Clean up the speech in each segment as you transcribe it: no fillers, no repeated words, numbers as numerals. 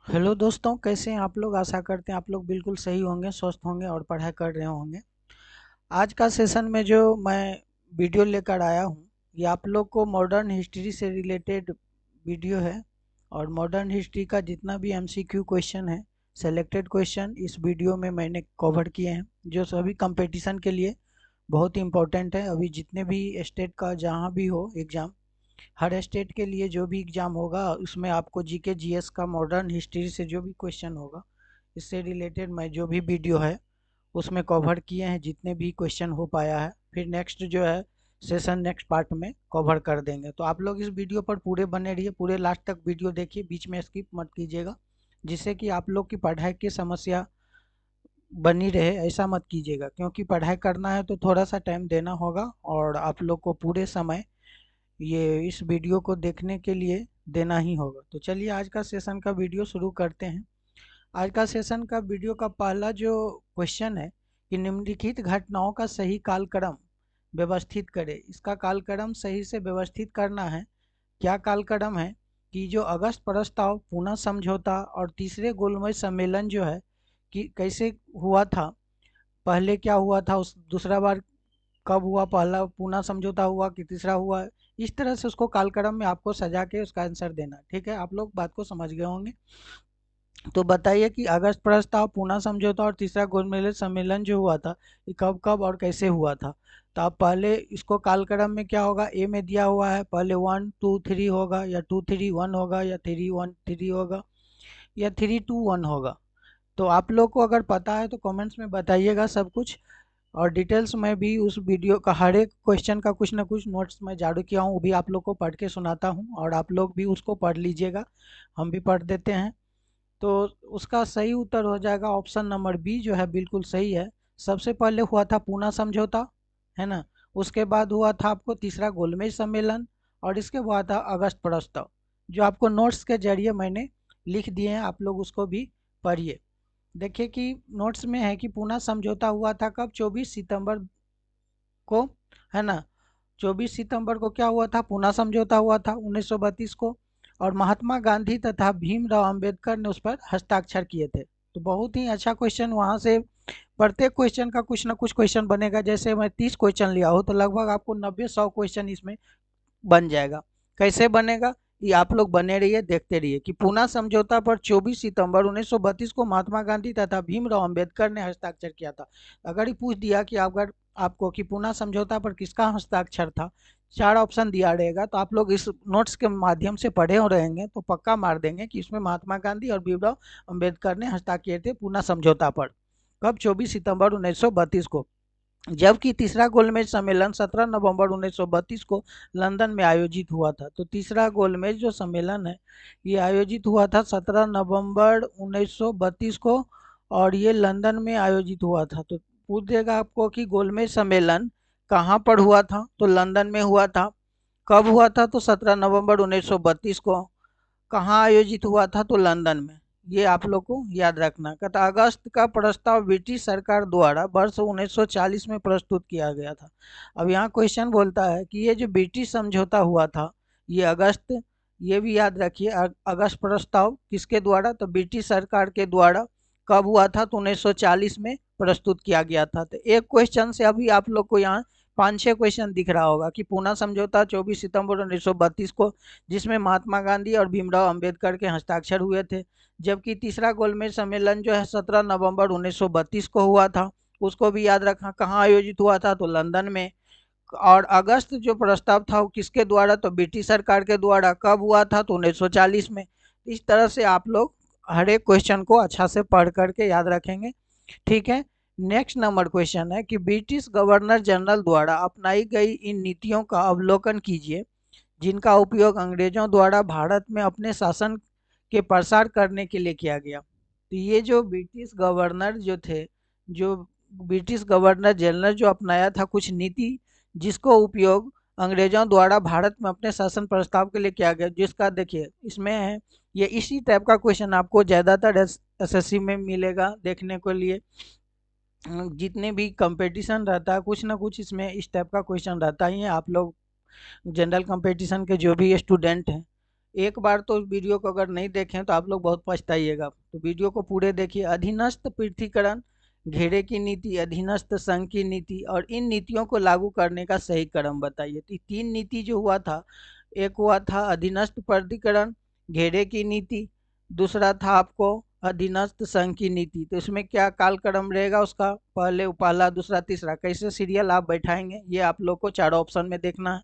Hello दोस्तों, कैसे हैं आप लोग। आशा करते हैं आप लोग बिल्कुल सही होंगे, स्वस्थ होंगे और पढ़ाई कर रहे होंगे। आज का सेशन में जो मैं वीडियो लेकर आया हूँ, ये आप लोग को मॉडर्न हिस्ट्री से रिलेटेड वीडियो है। और मॉडर्न हिस्ट्री का जितना भी एमसीक्यू क्वेश्चन है, सेलेक्टेड क्वेश्चन इस वीडियो में मैंने कवर किए हैं, जो सभी कंपटीशन के लिए बहुत ही इम्पोर्टेंट है। अभी जितने भी स्टेट का जहाँ भी हो एग्ज़ाम, हर स्टेट के लिए जो भी एग्ज़ाम होगा उसमें आपको जीके जीएस का मॉडर्न हिस्ट्री से जो भी क्वेश्चन होगा, इससे रिलेटेड मैं जो भी वीडियो है उसमें कवर किए हैं, जितने भी क्वेश्चन हो पाया है। फिर नेक्स्ट जो है सेशन नेक्स्ट पार्ट में कवर कर देंगे। तो आप लोग इस वीडियो पर पूरे बने रहिए, पूरे लास्ट तक वीडियो देखिए, बीच में स्किप मत कीजिएगा, जिससे कि आप लोग की पढ़ाई की समस्या बनी रहे। ऐसा मत कीजिएगा, क्योंकि पढ़ाई करना है तो थोड़ा सा टाइम देना होगा और आप लोग को पूरे समय ये इस वीडियो को देखने के लिए देना ही होगा। तो चलिए आज का सेशन का वीडियो शुरू करते हैं। आज का सेशन का वीडियो का पहला जो क्वेश्चन है कि निम्नलिखित घटनाओं का सही कालक्रम व्यवस्थित करें। इसका कालक्रम सही से व्यवस्थित करना है। क्या कालक्रम है कि जो अगस्त प्रस्ताव, पूना समझौता और तीसरे गोलमेज सम्मेलन जो है कि कैसे हुआ था, पहले क्या हुआ था, उस दूसरा बार कब हुआ, पहला पूना समझौता हुआ कि तीसरा हुआ। इस तरह से उसको कालक्रम में आपको सजा के उसका आंसर देना। ठीक है, आप लोग बात को समझ गए होंगे। तो बताइए कि अगस्त प्रस्ताव, पूना समझौता और तीसरा गोलमेज सम्मेलन जो हुआ था, ये कब कब और कैसे हुआ था। तो आप पहले इसको कालक्रम में क्या होगा, ए में दिया हुआ है, पहले 1 2 3 होगा या 2 3 1 होगा या 3 1 3 होगा या 3 2 1 होगा। तो आप लोग को अगर पता है तो कमेंट्स में बताइएगा सब कुछ। और डिटेल्स में भी उस वीडियो का हर एक क्वेश्चन का कुछ ना कुछ नोट्स मैं जारी किया हूँ, वो भी आप लोग को पढ़ के सुनाता हूँ और आप लोग भी उसको पढ़ लीजिएगा, हम भी पढ़ देते हैं। तो उसका सही उत्तर हो जाएगा ऑप्शन नंबर बी, जो है बिल्कुल सही है। सबसे पहले हुआ था पूना समझौता, है ना। उसके बाद हुआ था आपको तीसरा गोलमेज सम्मेलन और इसके बाद था अगस्त प्रस्ताव, जो आपको नोट्स के जरिए मैंने लिख दिए हैं, आप लोग उसको भी पढ़िए। देखिए कि नोट्स में है कि पूना समझौता हुआ था कब, 24 सितंबर को, है ना। 24 सितंबर को क्या हुआ था, पूना समझौता हुआ था 1932 को। और महात्मा गांधी तथा भीमराव अंबेडकर ने उस पर हस्ताक्षर किए थे। तो बहुत ही अच्छा क्वेश्चन वहाँ से, प्रत्येक क्वेश्चन का कुछ ना कुछ क्वेश्चन बनेगा। जैसे मैं 30 क्वेश्चन लिया हूँ तो लगभग आपको 90 100 क्वेश्चन इसमें बन जाएगा। कैसे बनेगा, ये आप लोग बने रहिए, देखते रहिए कि पूना समझौता पर 24 सितंबर 1932 को महात्मा गांधी तथा भीमराव अंबेडकर ने हस्ताक्षर किया था। अगर ये पूछ दिया कि अगर आपको कि पूना समझौता पर किसका हस्ताक्षर था, 4 ऑप्शन दिया रहेगा, तो आप लोग इस नोट्स के माध्यम से पढ़े हो रहेंगे तो पक्का मार देंगे कि इसमें महात्मा गांधी और भीमराव अंबेडकर ने हस्ताक्षर किए थे पूना समझौता पर। कब, 24 सितंबर 1932 को। जबकि तीसरा गोलमेज सम्मेलन 17 नवंबर 1932 को लंदन में आयोजित हुआ था। तो तीसरा गोलमेज जो सम्मेलन है, ये आयोजित हुआ था 17 नवंबर 1932 को और ये लंदन में आयोजित हुआ था। तो पूछ देगा आपको कि गोलमेज सम्मेलन कहाँ पर हुआ था, तो लंदन में हुआ था। कब हुआ था, तो 17 नवंबर 1932 को। कहाँ आयोजित हुआ था, तो लंदन में। ये आप लोग को याद रखना। कहता अगस्त का प्रस्ताव ब्रिटिश सरकार द्वारा वर्ष 1940 में प्रस्तुत किया गया था। अब यहाँ क्वेश्चन बोलता है कि ये जो ब्रिटिश समझौता हुआ था, ये अगस्त, ये भी याद रखिए, अगस्त प्रस्ताव किसके द्वारा, तो ब्रिटिश सरकार के द्वारा। कब हुआ था, तो 1940 में प्रस्तुत किया गया था। तो एक क्वेश्चन से अभी आप लोग को यहाँ 5 6 क्वेश्चन दिख रहा होगा कि पूना समझौता 24 सितंबर 1932 को, जिसमें महात्मा गांधी और भीमराव अंबेडकर के हस्ताक्षर हुए थे। जबकि तीसरा गोलमेज सम्मेलन जो है 17 नवंबर 1932 को हुआ था, उसको भी याद रखना। कहाँ आयोजित हुआ था, तो लंदन में। और अगस्त जो प्रस्ताव था वो किसके द्वारा, तो ब्रिटिश सरकार के द्वारा। कब हुआ था, तो 1940 में। इस तरह से आप लोग हर एक क्वेश्चन को अच्छा से पढ़ करके याद रखेंगे। ठीक है। नेक्स्ट नंबर क्वेश्चन है कि ब्रिटिश गवर्नर जनरल द्वारा अपनाई गई इन नीतियों का अवलोकन कीजिए, जिनका उपयोग अंग्रेजों द्वारा भारत में अपने शासन के प्रसार करने के लिए किया गया। तो ये जो ब्रिटिश गवर्नर जो थे, जो ब्रिटिश गवर्नर जनरल जो अपनाया था कुछ नीति, जिसको उपयोग अंग्रेजों द्वारा भारत में अपने शासन प्रस्ताव के लिए किया गया, जिसका देखिए इसमें है, ये इसी टाइप का क्वेश्चन आपको ज़्यादातर एसएससी में मिलेगा देखने को लिए। जितने भी कंपटीशन रहता है कुछ ना कुछ इसमें इस टाइप का क्वेश्चन रहता ही है। आप लोग जनरल कंपटीशन के जो भी स्टूडेंट हैं, एक बार तो वीडियो को अगर नहीं देखें तो आप लोग बहुत पछताइएगा, तो वीडियो को पूरे देखिए। अधीनस्थ पृथक्करण, घेरे की नीति, अधीनस्थ संघ की नीति और इन नीतियों को लागू करने का सही क्रम बताइए। तो तीन नीति जो हुआ था, एक हुआ था अधीनस्थ पृथक्करण, घेरे की नीति, दूसरा था आपको अधीनस्थ संघ की नीति। तो इसमें क्या कालक्रम रहेगा उसका, पहले पहला दूसरा तीसरा, कैसे सीरियल आप बैठाएंगे ये आप लोग को चारों ऑप्शन में देखना है।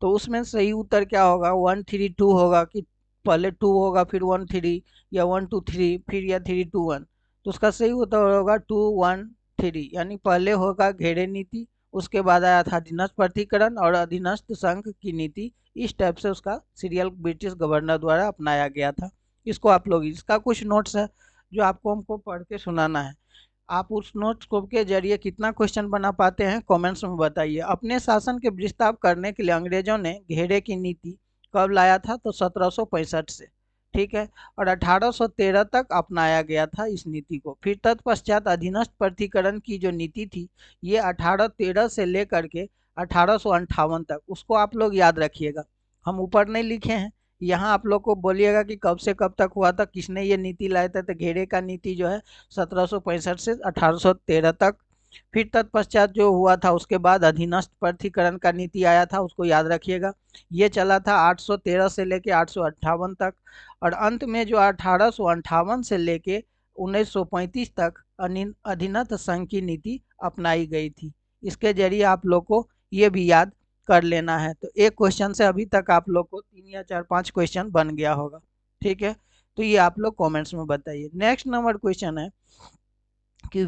तो उसमें सही उत्तर क्या होगा, 1 3 2 होगा कि पहले 2 होगा फिर 1 3, या 1 2 3 फिर या 3 2 1। तो उसका सही उत्तर होगा 2 1 3, यानी पहले होगा घेरे नीति, उसके बाद आया था अधीनस्थ प्रथीकरण और अधीनस्थ संघ की नीति। इस टाइप से उसका सीरियल ब्रिटिश गवर्नर द्वारा अपनाया गया था। इसको आप लोग, इसका कुछ नोट्स है जो आपको हमको पढ़ के सुनाना है। आप उस नोट्स को के जरिए कितना क्वेश्चन बना पाते हैं कमेंट्स में बताइए। अपने शासन के विस्तार करने के लिए अंग्रेजों ने घेरे की नीति कब लाया था, तो 1765 से, ठीक है। और 1813 तक अपनाया गया था इस नीति को। फिर तत्पश्चात अधीनस्थ प्रथीकरण की जो नीति थी, ये 1813 से लेकर के 1858 तक, उसको आप लोग याद रखिएगा। हम ऊपर नहीं लिखे हैं, यहाँ आप लोग को बोलिएगा कि कब से कब तक हुआ था, किसने ये नीति लाया था। तो घेरे का नीति जो है 1765 से 1813 तक। फिर तत्पश्चात जो हुआ था उसके बाद अधीनस्थ प्रथीकरण का नीति आया था, उसको याद रखिएगा। ये चला था 813 से लेके 858 तक। और अंत में जो 1858 से लेके 1935 तक अधीनस्थ संघ की नीति अपनाई गई थी। इसके जरिए आप लोग को ये भी याद कर लेना है। तो एक क्वेश्चन से अभी तक आप लोग को 3 या 4 5 क्वेश्चन बन गया होगा, ठीक है। तो ये आप लोग कमेंट्स में बताइए। नेक्स्ट नंबर क्वेश्चन है कि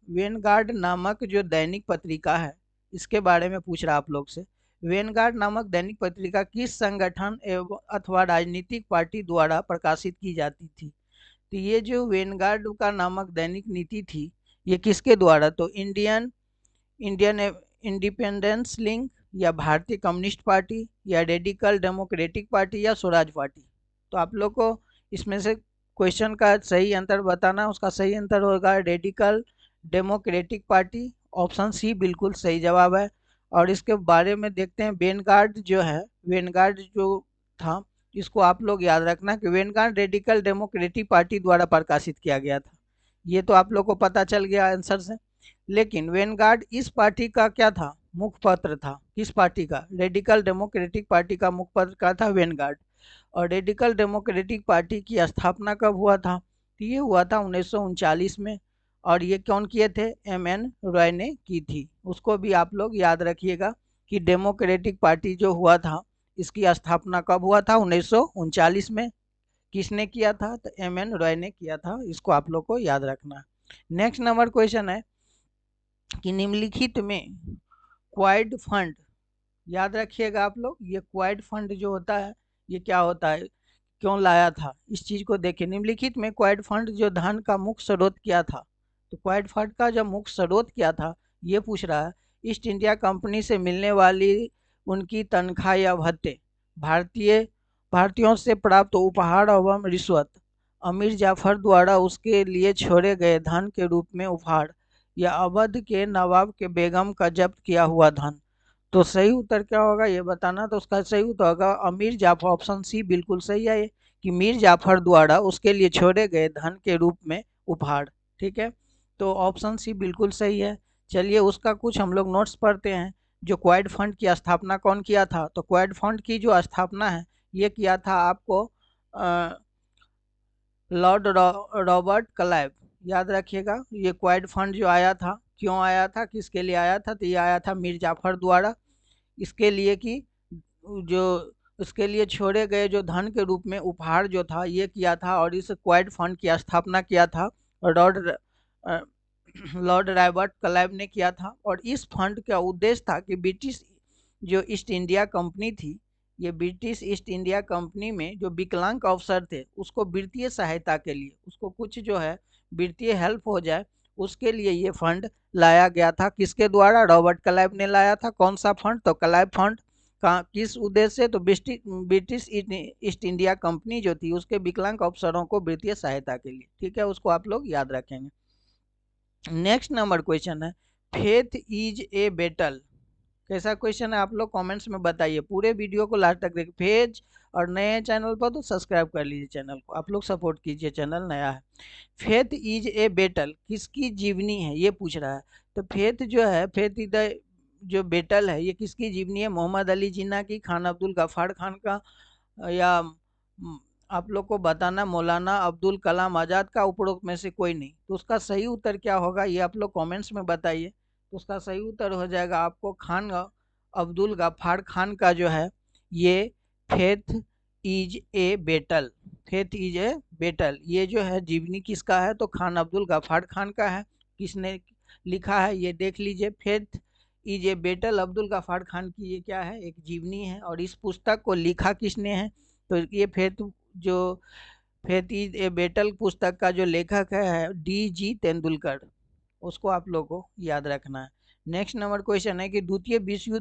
वेनगार्ड नामक जो दैनिक पत्रिका है, इसके बारे में पूछ रहा आप लोग से। वेनगार्ड नामक दैनिक पत्रिका किस संगठन एवं अथवा राजनीतिक पार्टी द्वारा प्रकाशित की जाती थी। तो ये जो वेनगार्ड का नामक दैनिक नीति थी, ये किसके द्वारा, तो इंडियन इंडियन इंडिपेंडेंस लिंक, या भारतीय कम्युनिस्ट पार्टी, या रेडिकल डेमोक्रेटिक पार्टी, या स्वराज पार्टी। तो आप लोग को इसमें से क्वेश्चन का सही आंसर बताना। उसका सही आंसर होगा radical democratic party, option C बिल्कुल सही जवाब है। और इसके बारे में देखते हैं, वेनगार्ड जो है, वेनगार्ड जो था, इसको आप लोग याद रखना कि वेनगार्ड रेडिकल डेमोक्रेटिक पार्टी द्वारा प्रकाशित किया गया था। ये तो आप लोग को पता चल गया आंसर से। लेकिन वेनगार्ड इस पार्टी का क्या था, मुखपत्र था। किस पार्टी का, रेडिकल डेमोक्रेटिक पार्टी का मुखपत्र का था वेनगार्ड। और रेडिकल डेमोक्रेटिक पार्टी की स्थापना कब हुआ था, तो ये हुआ था 1939 में। और ये कौन किए थे, M N रॉय ने की थी। उसको भी आप लोग याद रखिएगा कि डेमोक्रेटिक पार्टी जो हुआ था, इसकी स्थापना कब हुआ था, 1939 में। किसने किया था, तो M N रॉय ने किया था। इसको आप लोग को याद रखना। नेक्स्ट नंबर क्वेश्चन है कि निम्नलिखित में क्वाइड फंड, याद रखिएगा आप लोग, ये क्वाइड फंड जो होता है ये क्या होता है, क्यों लाया था, इस चीज को देखिए। निम्नलिखित में क्वाइड फंड जो धन का मुख्य स्रोत क्या था। तो क्वाइड फंड का जो मुख्य स्रोत क्या था, ये पूछ रहा है। ईस्ट इंडिया कंपनी से मिलने वाली उनकी तनख्वाह या भत्ते, भारतीयों से प्राप्त उपहार एवं रिश्वत, अमीर जाफर द्वारा उसके लिए छोड़े गए धन के रूप में उपहार, या अवध के नवाब के बेगम का जब्त किया हुआ धन। तो सही उत्तर क्या होगा ये बताना। तो उसका सही उत्तर होगा अमीर जाफर, ऑप्शन सी बिल्कुल सही है ये, कि मीर जाफर द्वारा उसके लिए छोड़े गए धन के रूप में उपहार, ठीक है। तो ऑप्शन सी बिल्कुल सही है। चलिए उसका कुछ हम लोग नोट्स पढ़ते हैं। जो क्वाइड फंड की स्थापना कौन किया था, तो क्वाइड फंड की जो स्थापना है ये किया था आपको लॉर्ड रॉबर्ट क्लाइव। याद रखिएगा, ये क्वाइड फंड जो आया था, क्यों आया था, किसके लिए आया था, तो ये आया था मीर जाफर द्वारा, इसके लिए कि जो उसके लिए छोड़े गए जो धन के रूप में उपहार जो था ये किया था। और इस क्वाइड फंड की स्थापना किया था लॉर्ड लॉर्ड रॉबर्ट क्लाइव ने किया था। और इस फंड का उद्देश्य था कि ब्रिटिश जो ईस्ट इंडिया कंपनी थी, ये ब्रिटिश ईस्ट इंडिया कंपनी में जो विकलांग अफसर थे उसको वित्तीय सहायता के लिए, उसको कुछ जो है वित्तीय हेल्प हो जाए, उसके लिए ये फंड लाया गया था। किसके द्वारा, रॉबर्ट क्लाइव ने लाया था। कौन सा फंड, तो क्लाइव फंड का किस उद्देश्य से, तो ब्रिटिश ईस्ट इंडिया कंपनी जो थी उसके विकलांग अफसरों को वित्तीय सहायता के लिए, ठीक है। उसको आप लोग याद रखेंगे। नेक्स्ट नंबर क्वेश्चन है फेथ इज ए बैटल। कैसा क्वेश्चन है आप लोग कमेंट्स में बताइए। पूरे वीडियो को लास्ट तक देखिए। और नए हैं चैनल पर तो सब्सक्राइब कर लीजिए चैनल को, आप लोग सपोर्ट कीजिए, चैनल नया है। फेथ इज ए बेटल किसकी जीवनी है ये पूछ रहा है। तो फेथ जो है, फेथ इज द जो बेटल है ये किसकी जीवनी है? मोहम्मद अली जिन्ना की, खान अब्दुल गफ्फार खान का, या आप लोग को बताना मौलाना अब्दुल कलाम आज़ाद का, उपरोक्त में से कोई नहीं। तो उसका सही उत्तर क्या होगा ये आप लोग कमेंट्स में बताइए। तो उसका सही उत्तर हो जाएगा आपको खान अब्दुल गफ्फार खान का जो है ये faith is a battle, faith is a battle ये जो है जीवनी किसका है? तो खान अब्दुल गफ्फार खान का है। किसने लिखा है ये देख लीजिए, faith is a battle Abdul Gaffar Khan की ये क्या है? एक जीवनी है। और इस पुस्तक को लिखा किसने है? तो ये जो फेथ इज ए बेटल पुस्तक का जो लेखक है D.G. तेंदुलकर, उसको आप लोगों को याद रखना है। नेक्स्ट नंबर क्वेश्चन है कि द्वितीय विश्व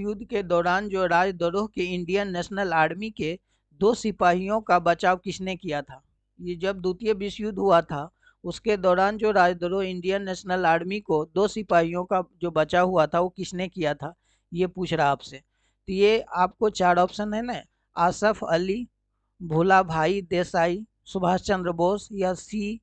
युद्ध के दौरान जो राजद्रोह के इंडियन नेशनल आर्मी के 2 सिपाहियों का बचाव किसने किया था? ये जब द्वितीय विश्व युद्ध हुआ था उसके दौरान जो राजद्रोह इंडियन नेशनल आर्मी को 2 सिपाहियों का जो बचाव हुआ था वो किसने किया था ये पूछ रहा आपसे। तो ये आपको 4 ऑप्शन है ना, आसफ अली, भोला भाई देसाई, सुभाष चंद्र बोस या सी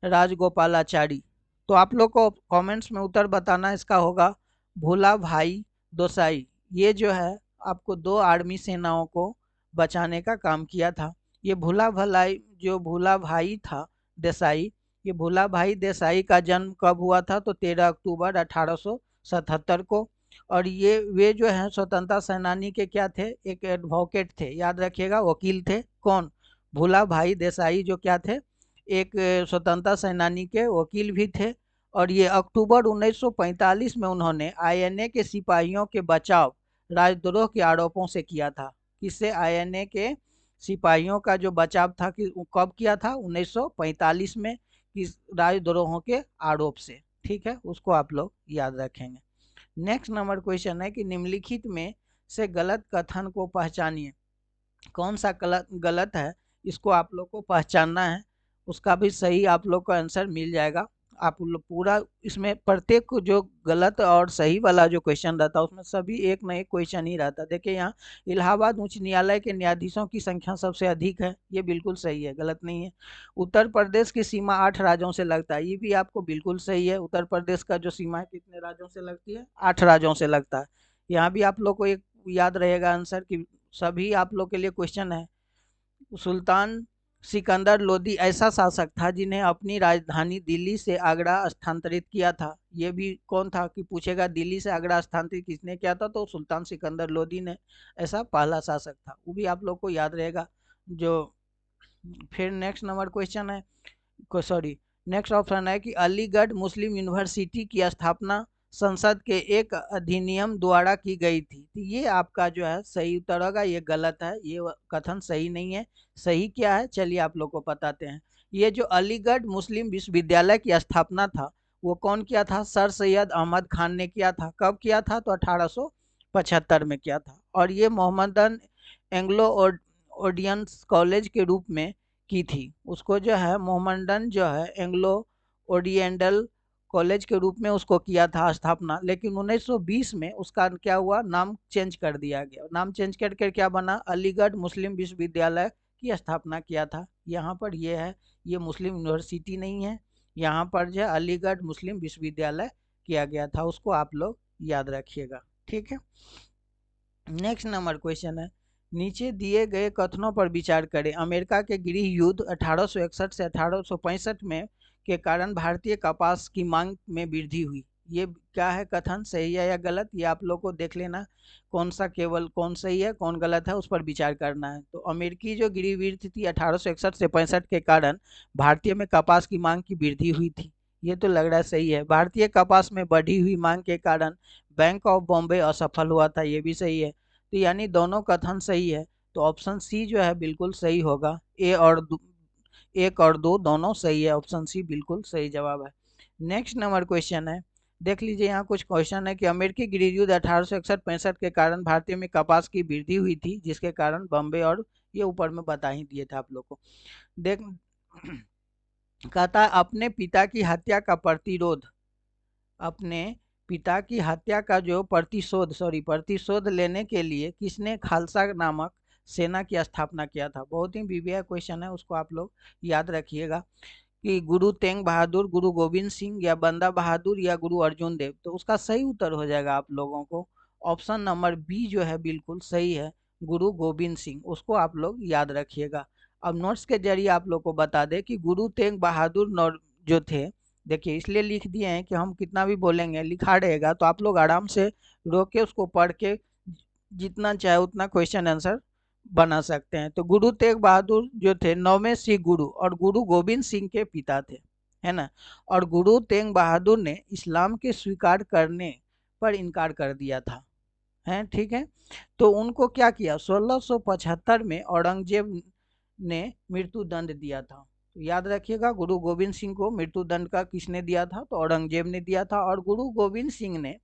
राजगोपालाचारी। तो आप लोग को कमेंट्स में उत्तर बताना इसका होगा भोला भाई देसाई। ये जो है आपको 2 आर्मी सेनाओं को बचाने का काम किया था। ये भोला भाई था देसाई, ये भोला भाई देसाई का जन्म कब हुआ था? तो 13 अक्टूबर 1877 को। और ये वे जो हैं स्वतंत्रता सेनानी के क्या थे? एक एडवोकेट थे, याद रखिएगा, वकील थे। कौन? भोला भाई देसाई जो क्या थे? एक स्वतंत्रता सेनानी के वकील भी थे। और ये अक्टूबर 1945 में उन्होंने INA के सिपाहियों के बचाव राजद्रोह के आरोपों से किया था। किससे? INA के सिपाहियों का जो बचाव था कि कब किया था? 1945 में, किस राजद्रोहों के आरोप से। ठीक है, उसको आप लोग याद रखेंगे। नेक्स्ट नंबर क्वेश्चन है कि निम्नलिखित में से गलत कथन को पहचानिए। कौन सा गलत है इसको आप लोग को पहचानना है, उसका भी सही आप लोग को आंसर मिल जाएगा। आप लोग पूरा इसमें प्रत्येक जो गलत और सही वाला जो क्वेश्चन रहता है उसमें सभी एक न एक क्वेश्चन ही रहता है। देखिए यहाँ इलाहाबाद उच्च न्यायालय के न्यायाधीशों की संख्या सबसे अधिक है, ये बिल्कुल सही है, गलत नहीं है। उत्तर प्रदेश की सीमा 8 राज्यों से लगता है, ये भी आपको बिल्कुल सही है। उत्तर प्रदेश का जो सीमा है कितने राज्यों से लगती है? 8 राज्यों से लगता है। यहाँ भी आप लोग को एक याद रहेगा आंसर कि सभी आप लोग के लिए क्वेश्चन है। सुल्तान सिकंदर लोदी ऐसा शासक था जिन्हें अपनी राजधानी दिल्ली से आगरा स्थानांतरित किया था। ये भी कौन था कि पूछेगा, दिल्ली से आगरा स्थानांतरित किसने किया था? तो सुल्तान सिकंदर लोदी ने ऐसा पहला शासक था, वो भी आप लोग को याद रहेगा। जो फिर नेक्स्ट नंबर क्वेश्चन है सॉरी नेक्स्ट ऑप्शन है कि अलीगढ़ मुस्लिम यूनिवर्सिटी की स्थापना संसद के एक अधिनियम द्वारा की गई थी। तो ये आपका जो है सही उत्तर होगा, ये गलत है, ये कथन सही नहीं है। सही क्या है चलिए आप लोग को बताते हैं। ये जो अलीगढ़ मुस्लिम विश्वविद्यालय की स्थापना था वो कौन किया था? सर सैयद अहमद खान ने किया था। कब किया था? तो 1875 में किया था। और ये मोहम्मदन एंग्लो ओडियंस कॉलेज के रूप में की थी। उसको जो है मोहम्मदन जो है एंग्लो ओरिएंटल कॉलेज के रूप में उसको किया था स्थापना। लेकिन 1920 में उसका क्या हुआ? नाम चेंज कर दिया गया। नाम चेंज करके क्या बना? अलीगढ़ मुस्लिम विश्वविद्यालय की स्थापना किया था। यहाँ पर ये है, ये मुस्लिम यूनिवर्सिटी नहीं है, यहाँ पर जो अलीगढ़ मुस्लिम विश्वविद्यालय किया गया था, उसको आप लोग याद रखिएगा। ठीक है, नेक्स्ट नंबर क्वेश्चन है नीचे दिए गए कथनों पर विचार करें। अमेरिका के गृह युद्ध 1861 से 1865 में के कारण भारतीय कपास की मांग में वृद्धि हुई। ये क्या है कथन, सही है या गलत? ये आप लोग को देख लेना कौन सा केवल कौन सही है कौन गलत है उस पर विचार करना है। तो अमेरिकी जो गृह युद्ध थी 1861 से 65 के कारण भारतीय में कपास की मांग की वृद्धि हुई थी। ये तो लग रहा है सही है। भारतीय कपास में बढ़ी हुई मांग के कारण बैंक ऑफ बॉम्बे असफल हुआ था, ये भी सही है। तो यानी दोनों कथन सही है। तो ऑप्शन सी जो है बिल्कुल सही होगा। एक और दो दोनों सही है, ऑप्शन सी बिल्कुल सही जवाब है। नेक्स्ट नंबर क्वेश्चन है, देख लीजिए यहाँ कुछ क्वेश्चन है कि अमेरिकी गृह युद्ध 1861-65 के कारण भारतीय में कपास की वृद्धि हुई थी जिसके कारण बॉम्बे, और ये ऊपर में बता ही दिए थे आप लोग को। देख कहता है अपने पिता की हत्या का प्रतिरोध अपने पिता की हत्या का जो प्रतिशोध लेने के लिए किसने खालसा नामक सेना की स्थापना किया था। बहुत ही बीबीआई क्वेश्चन है, उसको आप लोग याद रखिएगा कि गुरु तेग बहादुर, गुरु गोविंद सिंह या बंदा बहादुर या गुरु अर्जुन देव। तो उसका सही उत्तर हो जाएगा आप लोगों को ऑप्शन नंबर बी जो है बिल्कुल सही है, गुरु गोविंद सिंह। उसको आप लोग याद रखिएगा। अब नोट्स के जरिए आप लोग को बता दें कि गुरु तेग बहादुर जो थे, देखिए इसलिए लिख दिए हैं कि हम कितना भी बोलेंगे लिखा रहेगा तो आप लोग आराम से रोक के उसको पढ़ के जितना चाहे उतना क्वेश्चन आंसर बना सकते हैं। तो गुरु तेग बहादुर जो थे 9वें सिख गुरु और गुरु गोविंद सिंह के पिता थे, है ना। और गुरु तेग बहादुर ने इस्लाम के स्वीकार करने पर इनकार कर दिया था, है ठीक है। तो उनको क्या किया, 1675 में औरंगजेब ने मृत्यु दंड दिया था। तो याद रखिएगा गुरु गोविंद सिंह को मृत्यु दंड का किसने दिया था, तो औरंगजेब ने दिया था। और गुरु गोविंद सिंह ने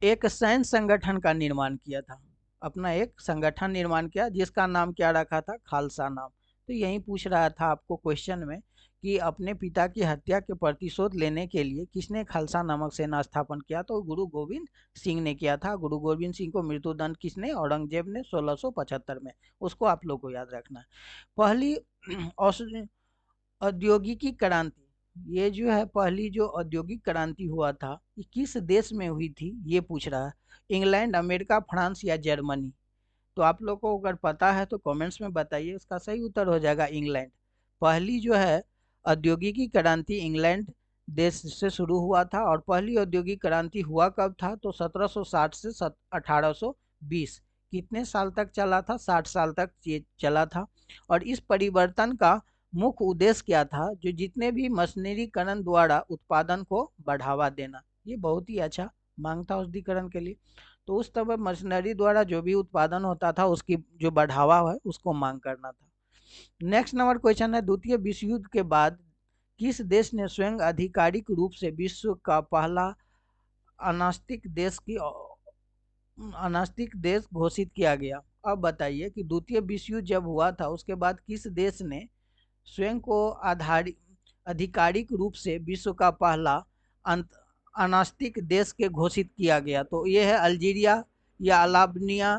एक सैन्य संगठन का निर्माण किया था, अपना एक संगठन निर्माण किया जिसका नाम क्या रखा था, खालसा नाम। तो यही पूछ रहा था आपको क्वेश्चन में कि अपने पिता की हत्या के प्रतिशोध लेने के लिए किसने खालसा नामक सेना स्थापन किया, तो गुरु गोविंद सिंह ने किया था। गुरु गोविंद सिंह को मृत्युदंड किसने, औरंगजेब ने 1675 में। उसको आप लोग को याद रखना है। पहली औद्योगिकी क्रांति, ये जो है पहली जो औद्योगिक क्रांति हुआ था ये किस देश में हुई थी, ये पूछ रहा है। इंग्लैंड, अमेरिका, फ्रांस या जर्मनी। तो आप लोग को अगर पता है तो कमेंट्स में बताइए, उसका सही उत्तर हो जाएगा इंग्लैंड। पहली जो है औद्योगिकी क्रांति इंग्लैंड देश से शुरू हुआ था। और पहली औद्योगिक क्रांति हुआ कब था, तो 1760 से 1820। कितने साल तक चला था, 60 साल तक ये चला था। और इस परिवर्तन का मुख्य उद्देश्य क्या था, जो जितने भी मशीनरीकरण द्वारा उत्पादन को बढ़ावा देना। ये बहुत ही अच्छा मांग था औद्योगिकरण के लिए। तो उस समय मशीनरी द्वारा जो भी उत्पादन होता था उसकी जो बढ़ावा है उसको मांग करना था। नेक्स्ट नंबर क्वेश्चन है, द्वितीय विश्व युद्ध के बाद किस देश ने स्वयं आधिकारिक रूप से विश्व का पहला अनास्तिक देश घोषित किया गया। अब बताइए कि द्वितीय विश्व युद्ध जब हुआ था उसके बाद किस देश ने स्वयं को आधिकारिक रूप से विश्व का पहला अनास्तिक देश के घोषित किया गया। तो ये है अल्जीरिया या अल्बानिया,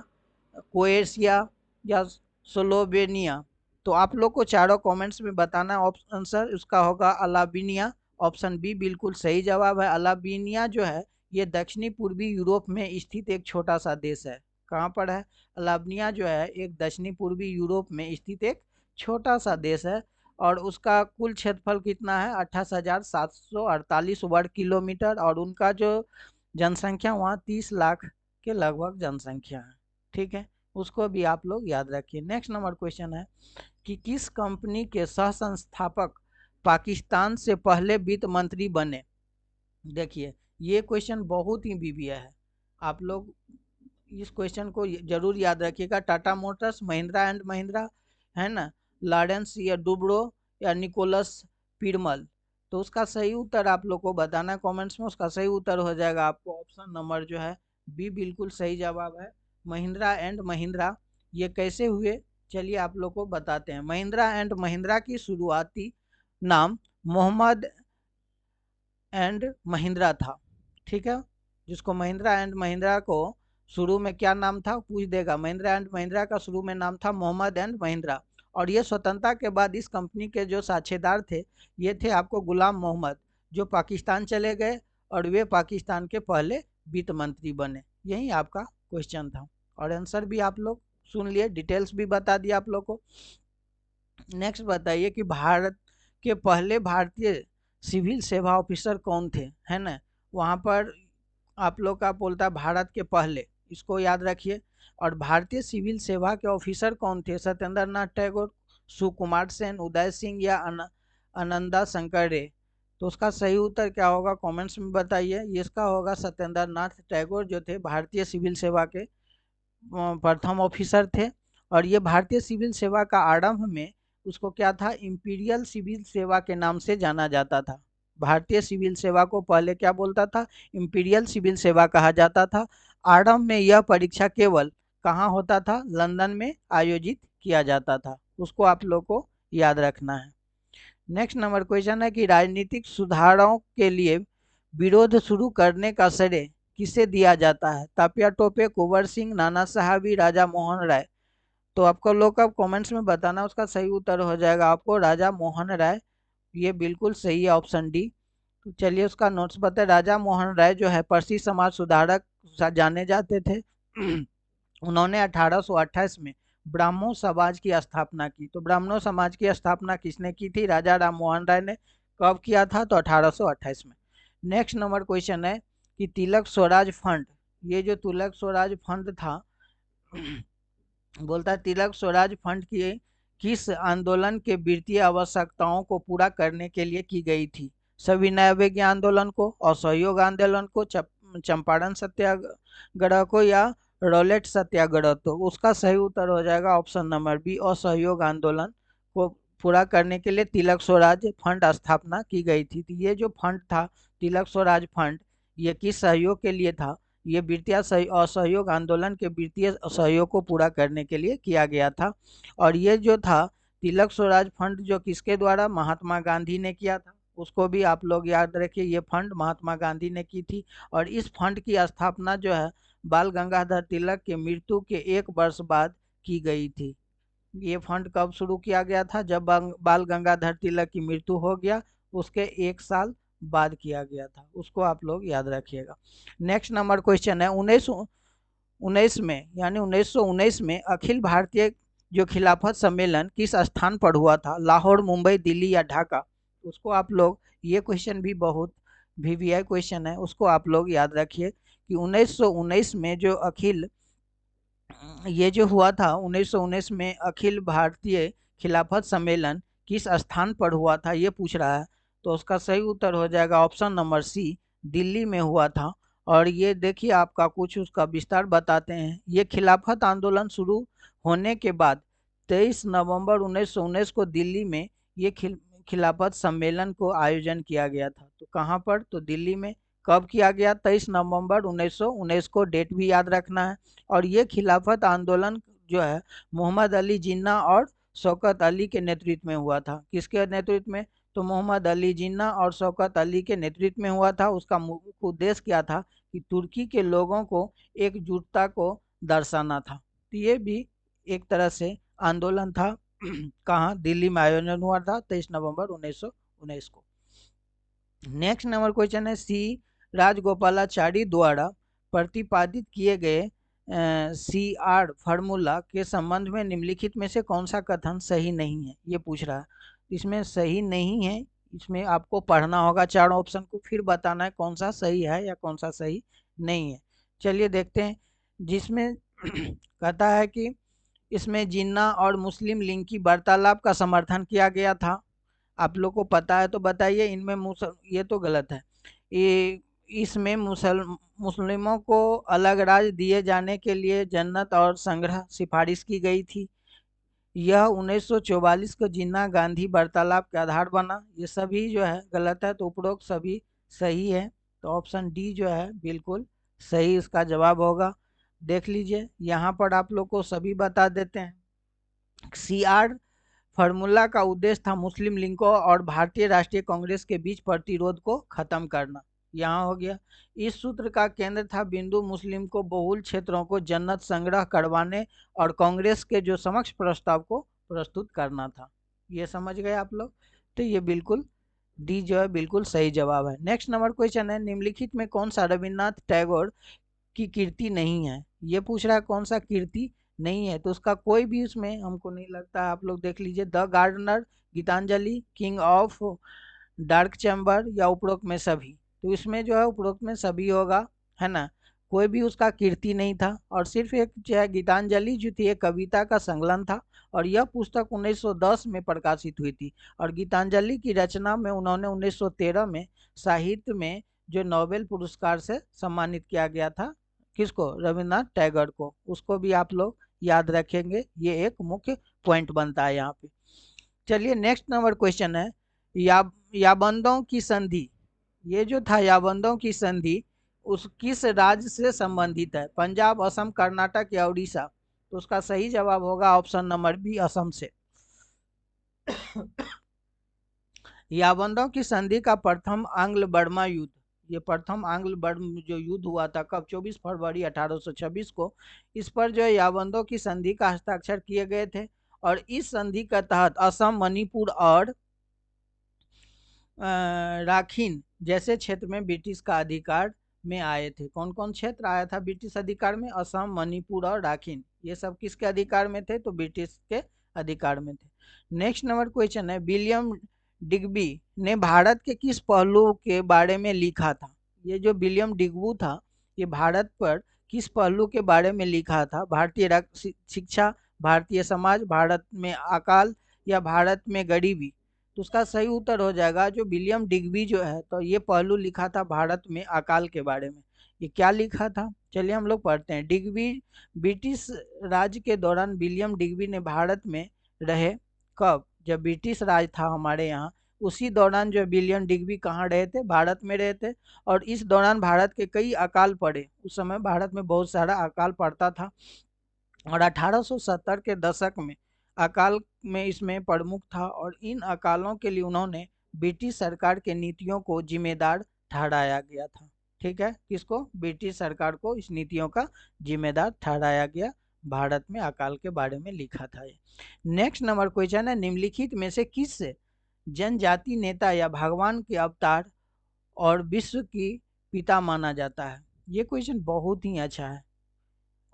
क्रोएशिया या स्लोवेनिया। तो आप लोग को चारों कमेंट्स में बताना आंसर, उसका होगा अल्बानिया। ऑप्शन बी बिल्कुल सही जवाब है। अल्बानिया जो है ये दक्षिणी पूर्वी यूरोप में स्थित एक छोटा सा देश है। कहाँ पर है, अल्बानिया जो है एक दक्षिणी पूर्वी यूरोप में स्थित एक छोटा सा देश है। और उसका कुल क्षेत्रफल कितना है, 28,748 वर्ग किलोमीटर। और उनका जो जनसंख्या वहाँ 30 लाख के लगभग जनसंख्या है, ठीक है। उसको भी आप लोग याद रखिए। नेक्स्ट नंबर क्वेश्चन है कि किस कंपनी के सह संस्थापक पाकिस्तान से पहले वित्त मंत्री बने। देखिए ये क्वेश्चन बहुत ही बीबीआई है, आप लोग इस क्वेश्चन को जरूर याद रखिएगा। टाटा मोटर्स, महिंद्रा एंड महिंद्रा, है ना, लॉरेंस या डुब्रो या निकोलस पिरमल। तो उसका सही उत्तर आप लोग को बताना कमेंट्स में। उसका सही उत्तर हो जाएगा आपको ऑप्शन नंबर जो है बी बिल्कुल सही जवाब है, महिंद्रा एंड महिंद्रा। ये कैसे हुए चलिए आप लोग को बताते हैं। महिंद्रा एंड महिंद्रा की शुरुआती नाम मोहम्मद एंड महिंद्रा था, ठीक है। जिसको महिंद्रा एंड महिंद्रा को शुरू में क्या नाम था पूछ देगा। महिंद्रा एंड महिंद्रा का शुरू में नाम था मोहम्मद एंड महिंद्रा। और ये स्वतंत्रता के बाद इस कंपनी के जो साझेदार थे ये थे आपको गुलाम मोहम्मद, जो पाकिस्तान चले गए और वे पाकिस्तान के पहले वित्त मंत्री बने। यही आपका क्वेश्चन था और आंसर भी आप लोग सुन लिए, डिटेल्स भी बता दिया आप लोग को। नेक्स्ट बताइए कि भारत के पहले भारतीय सिविल सेवा ऑफिसर कौन थे, है ना। वहाँ पर आप लोग का बोलता है भारत के पहले, इसको याद रखिए। और भारतीय सिविल सेवा के ऑफिसर कौन थे, सत्येंद्र नाथ टैगोर, सुकुमार सेन, उदय सिंह या आनंदा शंकर रे। तो उसका सही उत्तर क्या होगा कमेंट्स में बताइए। इसका होगा सत्येंद्र नाथ टैगोर, जो थे भारतीय सिविल सेवा के प्रथम ऑफिसर थे। और ये भारतीय सिविल सेवा का आरंभ में उसको क्या था, इंपीरियल सिविल सेवा के नाम से जाना जाता था। भारतीय सिविल सेवा को पहले क्या बोलता था, इंपीरियल सिविल सेवा कहा जाता था। आरंभ में यह परीक्षा केवल कहाँ होता था, लंदन में आयोजित किया जाता था। उसको आप लोग को याद रखना है। नेक्स्ट नंबर क्वेश्चन है कि राजनीतिक सुधारों के लिए विरोध शुरू करने का श्रेय किसे दिया जाता है? तात्या टोपे, कुंवर सिंह, नाना साहबी, राजा मोहन राय। तो आपको लोग का कमेंट्स में बताना, उसका सही उत्तर हो जाएगा आपको राजा मोहन राय। ये बिल्कुल सही है, ऑप्शन डी। तो चलिए उसका नोट्स बताए। राजा मोहन राय जो है पारसी समाज सुधारक जाने जाते थे। उन्होंने 1828 में ब्राह्मणों समाज की स्थापना की। तो ब्राह्मणों समाज की स्थापना किसने की थी? राजा राम मोहन राय ने। कब किया था? तो 1828 में। नेक्स्ट नंबर क्वेश्चन है कि तिलक स्वराज फंड, ये जो तिलक स्वराज फंड था बोलता है तिलक स्वराज फंड की किस आंदोलन के वित्तीय आवश्यकताओं को पूरा करने के लिए की गई थी? सविनय अवज्ञा आंदोलन को, असहयोग आंदोलन को, चंपारण सत्याग्रह को, या रॉलेट सत्याग्रह? तो उसका सही उत्तर हो जाएगा ऑप्शन नंबर बी, असहयोग आंदोलन को पूरा करने के लिए तिलक स्वराज फंड स्थापना की गई थी। तो ये जो फंड था तिलक स्वराज फंड, ये किस सहयोग के लिए था? ये वित्तीय असहयोग आंदोलन के वित्तीय सहयोग को पूरा करने के लिए किया गया था। और ये जो था तिलक स्वराज फंड जो किसके द्वारा? महात्मा गांधी ने किया था। उसको भी आप लोग याद रखिए, ये फंड महात्मा गांधी ने की थी। और इस फंड की स्थापना जो है बाल गंगाधर तिलक के मृत्यु के 1 वर्ष बाद की गई थी। ये फंड कब शुरू किया गया था? जब बाल गंगाधर तिलक की मृत्यु हो गया उसके 1 साल बाद किया गया था। उसको आप लोग याद रखिएगा। नेक्स्ट नंबर क्वेश्चन है 1919 में, यानी 1919 में अखिल भारतीय जो खिलाफत सम्मेलन किस स्थान पर हुआ था? लाहौर, मुंबई, दिल्ली या ढाका? उसको आप लोग, ये क्वेश्चन भी बहुत वीवीआई क्वेश्चन है, उसको आप लोग याद रखिए कि 1919 में जो अखिल, ये जो हुआ था 1919 में अखिल भारतीय खिलाफत सम्मेलन किस स्थान पर हुआ था, ये पूछ रहा है। तो उसका सही उत्तर हो जाएगा ऑप्शन नंबर सी, दिल्ली में हुआ था। और ये देखिए आपका कुछ उसका विस्तार बताते हैं। ये खिलाफत आंदोलन शुरू होने के बाद 23 नवंबर 1919 को दिल्ली में ये खिलाफत सम्मेलन को आयोजन किया गया था। तो कहाँ पर? तो दिल्ली में। कब किया गया? 23 नवंबर 1919 को, डेट भी याद रखना है। और ये खिलाफत आंदोलन जो है मोहम्मद अली जिन्ना और शौकत अली के नेतृत्व में हुआ था। किसके नेतृत्व में? तो मोहम्मद अली जिन्ना और शौकत अली के नेतृत्व में हुआ था। उसका मुख्य उद्देश्य क्या था? कि तुर्की के लोगों को एकजुटता को दर्शाना था। तो ये भी एक तरह से आंदोलन था। कहाँ? दिल्ली में आयोजन हुआ था 23 नवंबर 1919 को। नेक्स्ट नंबर क्वेश्चन है सी राजगोपालाचारी द्वारा प्रतिपादित किए गए CR फार्मूला के संबंध में निम्नलिखित में से कौन सा कथन सही नहीं है? ये पूछ रहा है। इसमें सही नहीं है, इसमें आपको पढ़ना होगा 4 ऑप्शन को, फिर बताना है कौन सा सही है या कौन सा सही नहीं है। चलिए देखते हैं। जिसमें कहता है कि इसमें जिन्ना और मुस्लिम लीग की वार्तालाप का समर्थन किया गया था। आप लोग को पता है तो बताइए। इनमें ये तो गलत है। ये इसमें मुस्लिमों को अलग राज्य दिए जाने के लिए जन्नत और संग्रह सिफारिश की गई थी। यह 1944 को जिन्ना गांधी वार्तालाप के आधार बना। ये सभी जो है गलत है, तो उपरोक्त सभी सही है। तो ऑप्शन डी जो है बिल्कुल सही इसका जवाब होगा। देख लीजिए यहाँ पर आप लोग को सभी बता देते हैं। CR फार्मूला का उद्देश्य था मुस्लिम लीगों और भारतीय राष्ट्रीय कांग्रेस के बीच प्रतिरोध को खत्म करना। यहाँ हो गया। इस सूत्र का केंद्र था बिंदु मुस्लिम को बहुल क्षेत्रों को जन्नत संग्रह करवाने और कांग्रेस के जो समक्ष प्रस्ताव को प्रस्तुत करना था। ये समझ गए आप लोग? तो ये बिल्कुल डी जो है बिल्कुल सही जवाब है। नेक्स्ट नंबर क्वेश्चन है निम्नलिखित में कौन सा रविन्द्रनाथ टैगोर की कीर्ति नहीं है? ये पूछ रहा है कौन सा कीर्ति नहीं है। तो उसका कोई भी उसमें हमको नहीं लगता है। आप लोग देख लीजिए, the gardener, Gitanjali, king of dark chamber या उपरोक्त में सभी। तो इसमें जो है उपरोक्त में सभी होगा, है ना। कोई भी उसका कीर्ति नहीं था। और सिर्फ एक जो है गीतांजलि जो थी एक कविता का संकलन था। और यह पुस्तक 1910 में प्रकाशित हुई थी। और गीतांजलि की रचना में उन्होंने 1913 में साहित्य में जो नोबेल पुरस्कार से सम्मानित किया गया था। किसको? रविन्द्रनाथ टैगोर को। उसको भी आप लोग याद रखेंगे, ये एक मुख्य पॉइंट बनता है यहाँ पे। चलिए नेक्स्ट नंबर क्वेश्चन है याबंदों की संधि। ये जो था याबंदों की संधि उस किस राज्य से संबंधित है? पंजाब, असम, कर्नाटक या उड़ीसा? तो उसका सही जवाब होगा ऑप्शन नंबर बी, असम से। याबंदों की संधि का प्रथम आंग्ल बर्मा युद्ध, ये प्रथम आंग्ल बर्म जो युद्ध हुआ था कब, 24 फरवरी 1826 को। इस पर जो है याबंदों की संधि का हस्ताक्षर किए गए थे और इस संधि के तहत असम, मणिपुर और राखीन जैसे क्षेत्र में ब्रिटिश का अधिकार में आए थे। कौन कौन क्षेत्र आया था ब्रिटिश अधिकार में? असम, मणिपुर और राखीन। ये सब किसके अधिकार में थे? तो ब्रिटिश के अधिकार में थे। नेक्स्ट नंबर क्वेश्चन है, विलियम डिग्बी ने भारत के किस पहलू के बारे में लिखा था? ये जो विलियम डिग्बू था, ये भारत पर किस पहलू के बारे में लिखा था? भारतीय शिक्षा, भारतीय समाज, भारत में अकाल या भारत में गरीबी? तो उसका सही उत्तर हो जाएगा जो विलियम डिग्बी जो है, तो ये पहलू लिखा था भारत में अकाल के बारे में। ये क्या लिखा था? चलिए हम लोग पढ़ते हैं। डिग्बी ब्रिटिश राज के दौरान विलियम डिग्बी ने भारत में रहे। कब? जब ब्रिटिश राज था हमारे यहाँ, उसी दौरान जो विलियम डिग्बी कहाँ रहे थे? भारत में रहे थे। और इस दौरान भारत के कई अकाल पड़े। उस समय भारत में बहुत सारा अकाल पड़ता था और 1870 के दशक में अकाल में इसमें प्रमुख था और इन अकालों के लिए उन्होंने ब्रिटिश सरकार के नीतियों को जिम्मेदार ठहराया गया था। ठीक है, किसको? ब्रिटिश सरकार को इस नीतियों का जिम्मेदार ठहराया गया। भारत में अकाल के बारे में लिखा था ये। नेक्स्ट नंबर क्वेश्चन है, निम्नलिखित में से किस जनजाति नेता या भगवान के अवतार और विश्व की पिता माना जाता है? ये क्वेश्चन बहुत ही अच्छा है।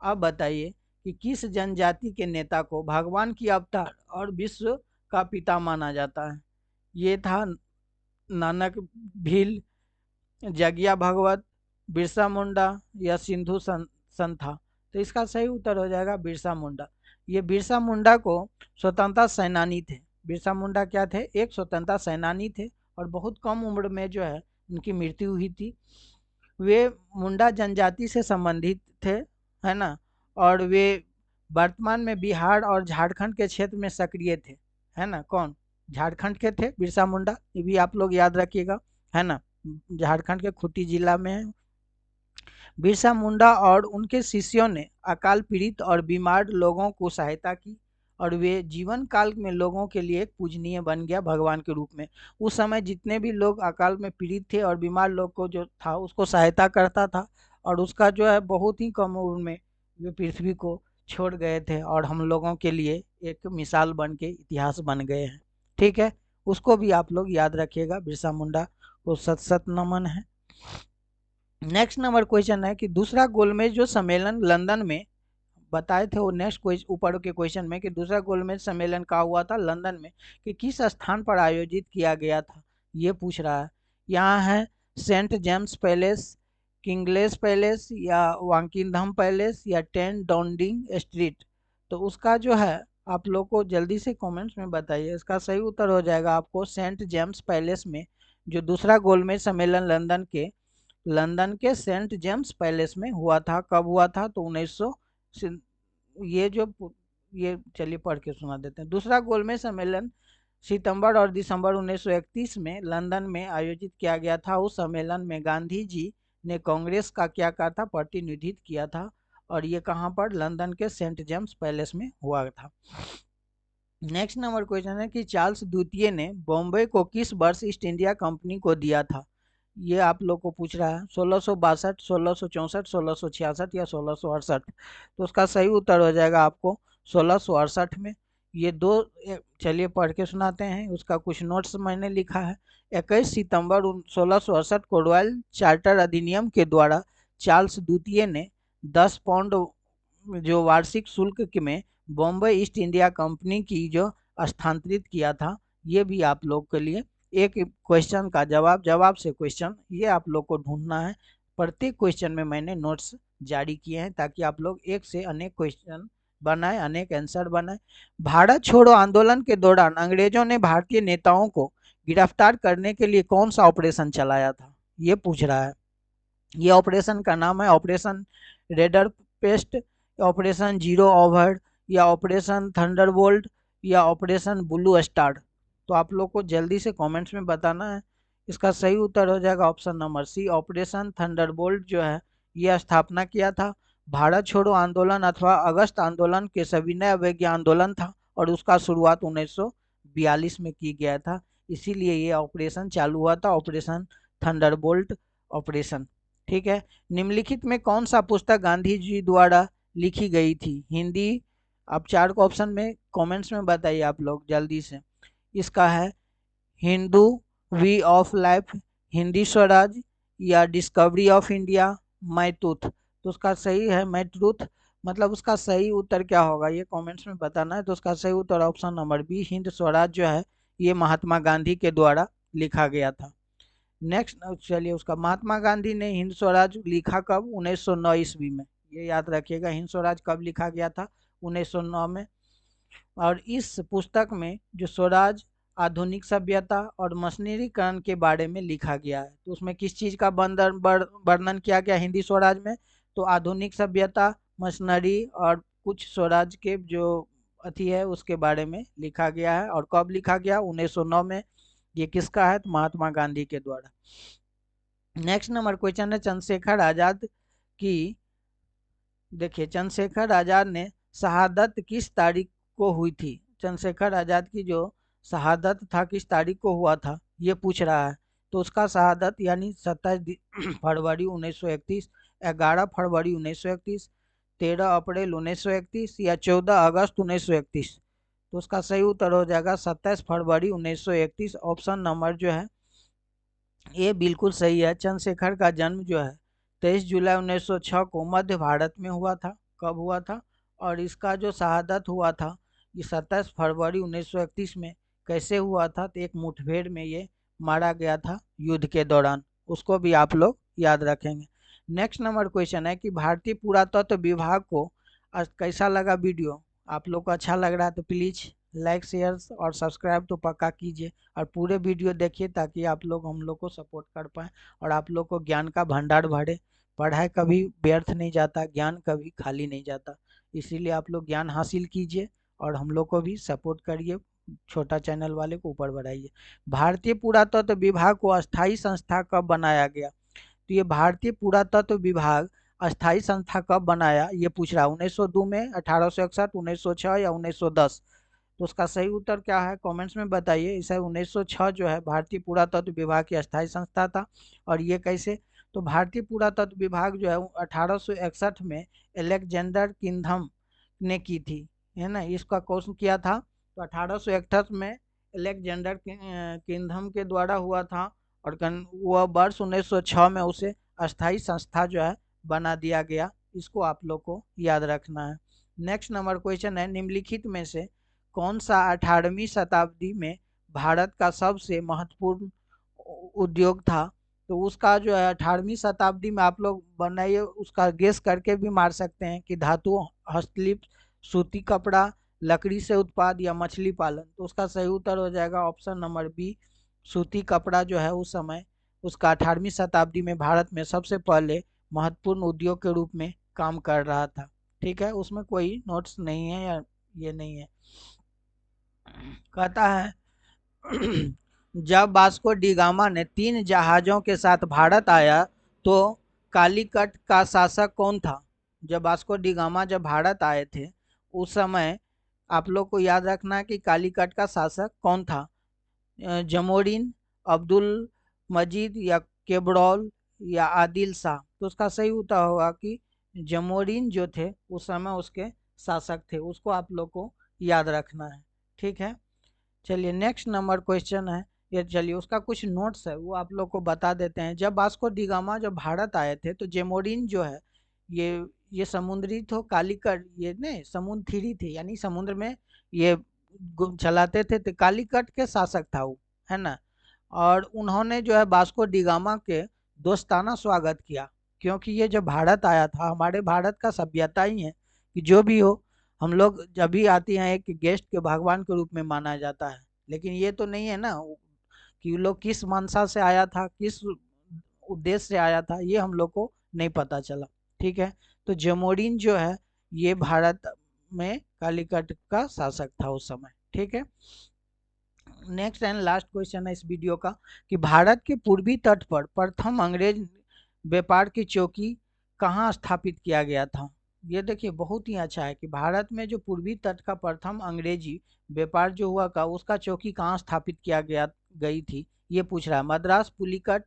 अब बताइए कि किस जनजाति के नेता को भगवान की अवतार और विश्व का पिता माना जाता है? ये था नानक भील, जगिया भगवत, बिरसा मुंडा या सिंधु संथा? तो इसका सही उत्तर हो जाएगा बिरसा मुंडा। ये बिरसा मुंडा को स्वतंत्रता सेनानी थे। बिरसा मुंडा क्या थे? एक स्वतंत्रता सेनानी थे और बहुत कम उम्र में जो है उनकी मृत्यु हुई थी। वे मुंडा जनजाति से संबंधित थे, है ना, और वे वर्तमान में बिहार और झारखंड के क्षेत्र में सक्रिय थे, है ना। कौन? झारखंड के थे बिरसा मुंडा, ये भी आप लोग याद रखिएगा, है ना। झारखंड के खूंटी जिला में है बिरसा मुंडा और उनके शिष्यों ने अकाल पीड़ित और बीमार लोगों को सहायता की और वे जीवन काल में लोगों के लिए एक पूजनीय बन गया भगवान के रूप में। उस समय जितने भी लोग अकाल में पीड़ित थे और बीमार लोग को जो था उसको सहायता करता था और उसका जो है बहुत ही कम उम्र में वे पृथ्वी को छोड़ गए थे और हम लोगों के लिए एक मिसाल बन के इतिहास बन गए हैं। ठीक है, उसको भी आप लोग याद रखिएगा, बिरसा मुंडा को सत सत नमन है। नेक्स्ट नंबर क्वेश्चन है कि दूसरा गोलमेज जो सम्मेलन लंदन में बताए थे, वो नेक्स्ट ऊपर के क्वेश्चन में कि दूसरा गोलमेज सम्मेलन का हुआ था लंदन में, कि किस स्थान पर आयोजित किया गया था, ये पूछ रहा है। यहाँ है सेंट जेम्स पैलेस, किंगलेस पैलेस या वाकिंगहम पैलेस या 10 डाउनिंग स्ट्रीट? तो उसका जो है आप लोग को जल्दी से कमेंट्स में बताइए। इसका सही उत्तर हो जाएगा आपको सेंट जेम्स पैलेस में, जो दूसरा गोलमेज सम्मेलन लंदन के सेंट जेम्स पैलेस में हुआ था। कब हुआ था? तो 1900 ये चलिए पढ़ के सुना देते हैं। दूसरा गोलमेज सम्मेलन सितंबर और दिसंबर 1931 में लंदन में आयोजित किया गया था। उस सम्मेलन में गांधी जी ने कांग्रेस का क्या कहा था? प्रतिनिधित्व किया था और ये कहाँ पर? लंदन के सेंट जेम्स पैलेस में हुआ था। नेक्स्ट नंबर क्वेश्चन है कि चार्ल्स द्वितीय ने बॉम्बे को किस वर्ष ईस्ट इंडिया कंपनी को दिया था? ये आप लोग को पूछ रहा है। 1662, 1664, 1666 या 1668? तो उसका सही उत्तर हो जाएगा आपको 1668 में। ये दो चलिए पढ़ के सुनाते हैं, उसका कुछ नोट्स मैंने लिखा है। 21 सितंबर 1668 को रॉयल चार्टर अधिनियम के द्वारा चार्ल्स द्वितीय ने 10 पाउंड जो वार्षिक शुल्क में बॉम्बे ईस्ट इंडिया कंपनी की जो स्थानांतरित किया था। ये भी आप लोग के लिए एक क्वेश्चन का जवाब से क्वेश्चन, ये आप लोग को ढूंढना है। प्रत्येक क्वेश्चन में मैंने नोट्स जारी किए हैं ताकि आप लोग एक से अनेक क्वेश्चन बनाए, अनेक आंसर बनाए। भारत छोड़ो आंदोलन के दौरान अंग्रेजों ने भारतीय नेताओं को गिरफ्तार करने के लिए कौन सा ऑपरेशन चलाया था? ये पूछ रहा है। ये ऑपरेशन का नाम है operation raider paste, operation zero over या ऑपरेशन थंडरबोल्ट या ऑपरेशन ब्लू स्टार? तो आप लोग को जल्दी से कमेंट्स में बताना है। इसका सही उत्तर हो जाएगा option number C, operation thunderbolt जो है ये स्थापना किया था। भारत छोड़ो आंदोलन अथवा अगस्त आंदोलन के सविनय अवज्ञा आंदोलन था और उसका शुरुआत 1942 में की गया था, इसीलिए ये ऑपरेशन चालू हुआ था, ऑपरेशन थंडरबोल्ट। ऑपरेशन। ठीक है, निम्नलिखित में कौन सा पुस्तक गांधी जी द्वारा लिखी गई थी? हिंदी, आप चार को ऑप्शन में कमेंट्स में बताइए आप लोग जल्दी से। इसका है Hindu, way of life, Hindi Swaraj, या discovery of India, my truth. तो उसका सही है माई ट्रूथ। मतलब उसका सही उत्तर क्या होगा ये कमेंट्स में बताना है। तो उसका सही उत्तर option number B, Hind Swaraj जो है ये महात्मा गांधी के द्वारा लिखा गया था। नेक्स्ट चलिए, उसका महात्मा गांधी ने हिंद स्वराज लिखा कब? 1909 ईस्वी में। ये याद रखिएगा, हिंद स्वराज कब लिखा गया था? 1909 में। और इस पुस्तक में जो स्वराज, आधुनिक सभ्यता और मशीनीकरण के बारे में लिखा गया है। तो उसमें किस चीज़ का वर्णन किया गया हिंदी स्वराज में? तो आधुनिक सभ्यता, मशीनरी और कुछ स्वराज के जो अथी है उसके बारे में लिखा गया है। और कब लिखा गया? 1909 में। ये किसका है? तो महात्मा गांधी के द्वारा। नेक्स्ट नंबर क्वेश्चन है चंद्रशेखर आजाद की, देखिए चंद्रशेखर आजाद ने शहादत किस तारीख को हुई थी? चंद्रशेखर आजाद की जो शहादत था किस तारीख को हुआ था ये पूछ रहा है। तो उसका शहादत यानी 27 फरवरी 1931, 11 फरवरी 1931, 13 अप्रैल 1931 या 14 अगस्त 1931। तो उसका सही उत्तर हो जाएगा 27 फरवरी 1931। ऑप्शन नंबर जो है ये बिल्कुल सही है। चंद्रशेखर का जन्म जो है 23 जुलाई 1906 को मध्य भारत में हुआ था। कब हुआ था? और इसका जो शहादत हुआ था ये 27 फरवरी 1931 में। कैसे हुआ था? तो एक मुठभेड़ में ये मारा गया था युद्ध के दौरान। उसको भी आप लोग याद रखेंगे। नेक्स्ट नंबर क्वेश्चन है कि भारतीय पुरातत्व विभाग को आज कैसा लगा वीडियो? आप लोग को अच्छा लग रहा है तो प्लीज़ लाइक, शेयर और सब्सक्राइब तो पक्का कीजिए और पूरे वीडियो देखिए ताकि आप लोग हम लोग को सपोर्ट कर पाएँ और आप लोग को ज्ञान का भंडार भरे। पढ़ाई कभी व्यर्थ नहीं जाता, ज्ञान कभी खाली नहीं जाता। इसीलिए आप लोग ज्ञान हासिल कीजिए और हम लोग को भी सपोर्ट करिए, छोटा चैनल वाले को ऊपर बढ़ाइए। भारतीय पुरातत्व विभाग को अस्थायी संस्था कब बनाया गया? तो ये भारतीय पुरातत्व विभाग अस्थायी संस्था कब बनाया ये पूछ रहा है। 1902 में, 1861, 1906 या 1910? तो उसका सही उत्तर क्या है कमेंट्स में बताइए। इसे 1906 जो है भारतीय पुरातत्व विभाग की अस्थायी संस्था था। और ये कैसे? तो भारतीय पुरातत्व विभाग जो है 1861 में अलेक्जेंडर किंधम ने की थी, है ना। इसका कौन किया था? तो 1861 में अलेक्जेंडर किंधम के द्वारा हुआ था। और वह वर्ष 1906 में उसे अस्थायी संस्था जो है बना दिया गया। इसको आप लोग को याद रखना है। नेक्स्ट नंबर क्वेश्चन है निम्नलिखित में से कौन सा 18वीं शताब्दी में भारत का सबसे महत्वपूर्ण उद्योग था? तो उसका जो है 18वीं शताब्दी में आप लोग बनाइए, उसका गेस करके भी मार सकते हैं कि धातु, हस्तशिल्प, सूती कपड़ा, लकड़ी से उत्पाद या मछली पालन। तो उसका सही उत्तर हो जाएगा ऑप्शन नंबर बी, सूती कपड़ा जो है उस समय उसका 18वीं शताब्दी में भारत में सबसे पहले महत्वपूर्ण उद्योग के रूप में काम कर रहा था। ठीक है, उसमें कोई नोट्स नहीं है या ये नहीं है। कहता है जब वास्को डी गामा ने 3 जहाज़ों के साथ भारत आया तो कालीकट का शासक कौन था? जब वास्को डी गामा जब भारत आए थे उस समय आप लोग को याद रखना है कि कालीकट का शासक कौन था। जमोरिन, अब्दुल मजीद या केब्रॉल या आदिल शाह। तो उसका सही उत्तर होगा कि जमोरिन जो थे उस समय उसके शासक थे। उसको आप लोग को याद रखना है। ठीक है, चलिए नेक्स्ट नंबर क्वेश्चन है ये। चलिए उसका कुछ नोट्स है वो आप लोग को बता देते हैं। जब वास्को डी गामा जब भारत आए थे तो जेमोरिन जो है ये समुद्री तो कालीकट ये नहीं समुद्र थ्री थी, यानी समुद्र में ये चलाते थे। तो कालीकट के शासक था वो, है ना। और उन्होंने जो है वास्को डी गामा के दोस्ताना स्वागत किया, क्योंकि ये जब भारत आया था हमारे भारत का सभ्यता ही है कि जो भी हो हम लोग जब भी आते हैं एक गेस्ट के भगवान के रूप में माना जाता है। लेकिन ये तो नहीं है ना कि लोग किस मंशा से आया था, किस उद्देश्य से आया था, ये हम लोग को नहीं पता चला। ठीक है, तो जमोरिन जो है ये भारत में कालीकट का शासक था उस समय। ठीक है, नेक्स्ट एंड लास्ट क्वेश्चन है इस वीडियो का कि भारत के पूर्वी तट पर प्रथम अंग्रेज व्यापार की चौकी कहाँ स्थापित किया गया था? ये देखिए बहुत ही अच्छा है कि भारत में जो पूर्वी तट का प्रथम अंग्रेजी व्यापार जो हुआ का उसका चौकी कहाँ स्थापित किया गई थी ये पूछ रहा है। मद्रास, पुलिकट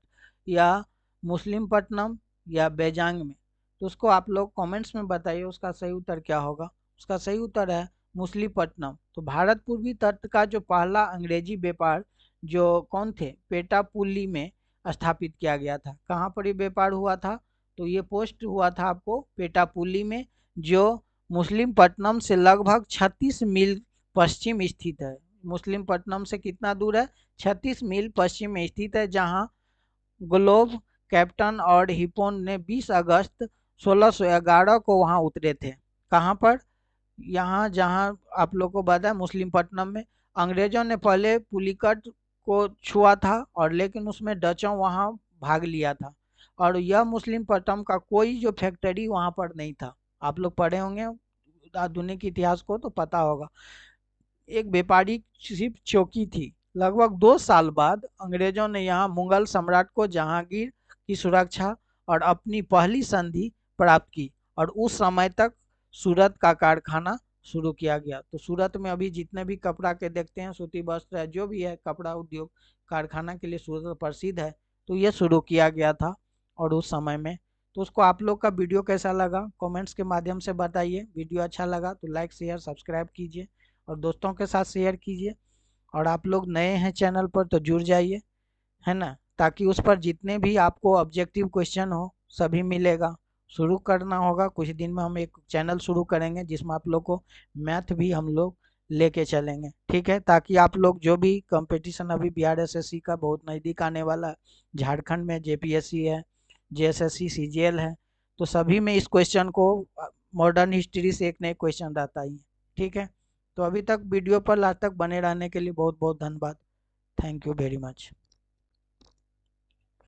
या मुस्लिमपट्टनम या बेजांग में? तो उसको आप लोग कमेंट्स में बताइए उसका सही उत्तर क्या होगा। उसका सही उत्तर है मुस्लिमपट्टनम। तो भारत पूर्वी तट का जो पहला अंग्रेजी व्यापार जो कौन थे, पेटापुल्ली में स्थापित किया गया था। कहाँ पर ये व्यापार हुआ था? तो ये पोस्ट हुआ था आपको पेटापुल्ली में, जो मुस्लिमपट्टनम से लगभग 36 मील पश्चिम स्थित है। मुस्लिमपट्टनम से कितना दूर है? 36 मील पश्चिम में स्थित है, जहाँ ग्लोब कैप्टन और हिपोन ने 20 अगस्त 1611 को वहां उतरे थे। कहाँ पर? यहाँ जहाँ आप लोग को पता है मुस्लिमपट्टनम में। अंग्रेजों ने पहले पुलिकट को छुआ था और लेकिन उसमें डचों वहाँ भाग लिया था, और यह मुस्लिमपट्टनम का कोई जो फैक्ट्री वहाँ पर नहीं था। आप लोग पढ़े होंगे आधुनिक इतिहास को तो पता होगा। एक व्यापारिक सिर्फ चौकी थी। लगभग 2 साल बाद अंग्रेजों ने यहाँ मुगल सम्राट को जहांगीर की सुरक्षा और अपनी पहली संधि प्राप्त की, और उस समय तक सूरत का कारखाना शुरू किया गया। तो सूरत में अभी जितने भी कपड़ा के देखते हैं, सूती वस्त्र है, जो भी है कपड़ा उद्योग कारखाना के लिए सूरत प्रसिद्ध है। तो ये शुरू किया गया था और उस समय में। तो उसको आप लोग का वीडियो कैसा लगा कमेंट्स के माध्यम से बताइए। वीडियो अच्छा लगा तो लाइक शेयर सब्सक्राइब कीजिए और दोस्तों के साथ शेयर कीजिए। और आप लोग नए हैं चैनल पर तो जुड़ जाइए, है ना, ताकि उस पर जितने भी आपको ऑब्जेक्टिव क्वेश्चन हो सभी मिलेगा। शुरू करना होगा कुछ दिन में, हम एक चैनल शुरू करेंगे जिसमें आप लोग को मैथ भी हम लोग लेके चलेंगे, ठीक है, ताकि आप लोग जो भी कंपटीशन अभी बिहार एसएससी का बहुत नज़दीक आने वाला है, झारखंड में जेपीएससी है, जेएसएससी सीजीएल है, तो सभी में इस क्वेश्चन को मॉडर्न हिस्ट्री से एक नए क्वेश्चन रहता ही है, ठीक है। तो अभी तक वीडियो पर लास्ट तक बने रहने के लिए बहुत बहुत धन्यवाद। Thank you very much.